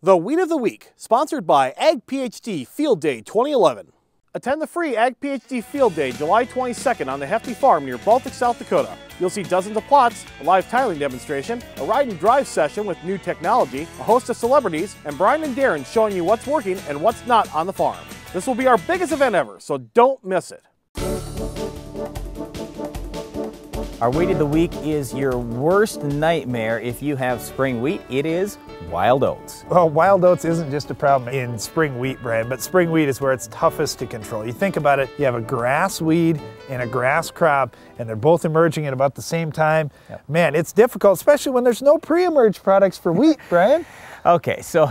The Weed of the Week, sponsored by Ag PhD Field Day 2011. Attend the free Ag PhD Field Day July 22nd on the Hefty Farm near Baltic, South Dakota. You'll see dozens of plots, a live tiling demonstration, a ride and drive session with new technology, a host of celebrities, and Brian and Darren showing you what's working and what's not on the farm. This will be our biggest event ever, so don't miss it. Our Weed of the Week is your worst nightmare if you have spring wheat. It is wild oats. Well, wild oats isn't just a problem in spring wheat, Brian, but spring wheat is where it's toughest to control. You think about it, you have a grass weed and a grass crop, and they're both emerging at about the same time. Yep. Man, it's difficult, especially when there's no pre-emerge products for wheat, Brian. Okay, so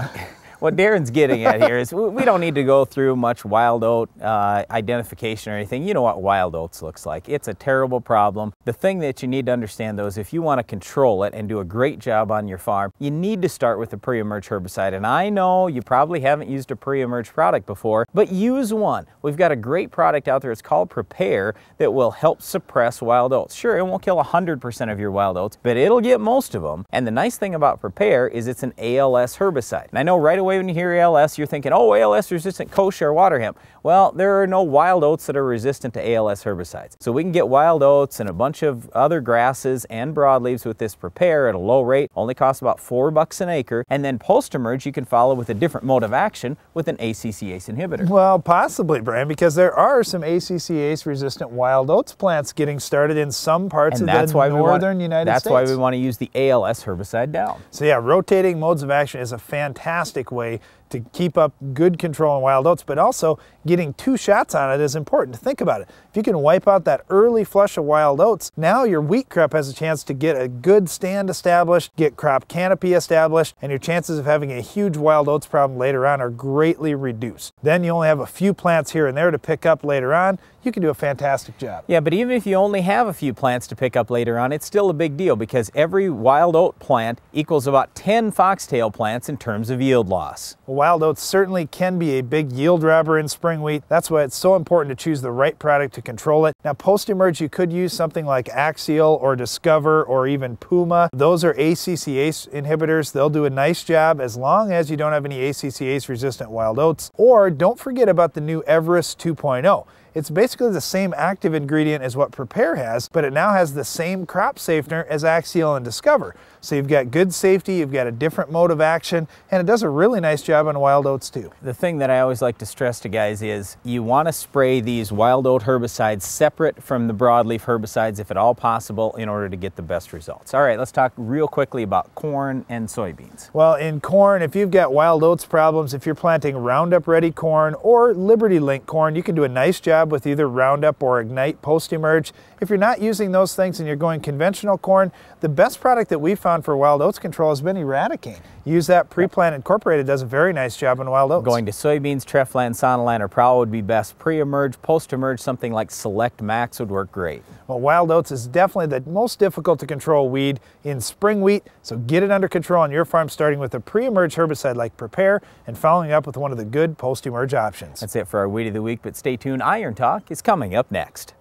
what Darren's getting at here is we don't need to go through much wild oat identification or anything. You know what wild oats looks like. It's a terrible problem. The thing that you need to understand though is if you want to control it and do a great job on your farm, you need to start with a pre-emerge herbicide. And I know you probably haven't used a pre-emerge product before, but use one. We've got a great product out there. It's called Prepare that will help suppress wild oats. Sure, it won't kill 100% of your wild oats, but it'll get most of them. And the nice thing about Prepare is it's an ALS herbicide. And I know right away when you hear ALS, you're thinking, oh, ALS resistant kochia or water hemp. Well, there are no wild oats that are resistant to ALS herbicides. So we can get wild oats and a bunch of other grasses and broadleaves with this Prepare at a low rate. Only costs about $4 an acre. And then post-emerge, you can follow with a different mode of action with an ACCase inhibitor. Well, possibly, Brian, because there are some ACCase resistant wild oats plants getting started in some parts of the northern United States. That's why we want to use the ALS herbicide down. So yeah, rotating modes of action is a fantastic way to keep up good control on wild oats, but also getting 2 shots on it is important. Think about it. If you can wipe out that early flush of wild oats, now your wheat crop has a chance to get a good stand established, get crop canopy established, and your chances of having a huge wild oats problem later on are greatly reduced. Then you only have a few plants here and there to pick up later on. You can do a fantastic job. Yeah, but even if you only have a few plants to pick up later on, it's still a big deal because every wild oat plant equals about 10 foxtail plants in terms of yield loss. Well, wild oats certainly can be a big yield robber in spring wheat. That's why it's so important to choose the right product to control it. Now, post-emerge, you could use something like Axial or Discover or even Puma. Those are ACCase inhibitors. They'll do a nice job as long as you don't have any ACCase resistant wild oats. Or don't forget about the new Everest 2.0. It's basically the same active ingredient as what Prepare has, but it now has the same crop safener as Axial and Discover. So you've got good safety, you've got a different mode of action, and it does a really nice job on wild oats too. The thing that I always like to stress to guys is you want to spray these wild oat herbicides separate from the broadleaf herbicides if at all possible in order to get the best results. All right, let's talk real quickly about corn and soybeans. Well, in corn, if you've got wild oats problems, if you're planting Roundup Ready corn or Liberty Link corn, you can do a nice job with either Roundup or Ignite post-emerge. If you're not using those things and you're going conventional corn, the best product that we've found for wild oats control has been Eradicane. Use that pre-plant incorporated, does a very nice job on wild oats. Going to soybeans, Treflan, Sonalan, or Prowl would be best. Pre-emerge, post-emerge, something like Select Max would work great. Well, wild oats is definitely the most difficult to control weed in spring wheat, so get it under control on your farm starting with a pre-emerge herbicide like Prepare and following up with one of the good post-emerge options. That's it for our Weed of the Week, but stay tuned. Iron Talk is coming up next.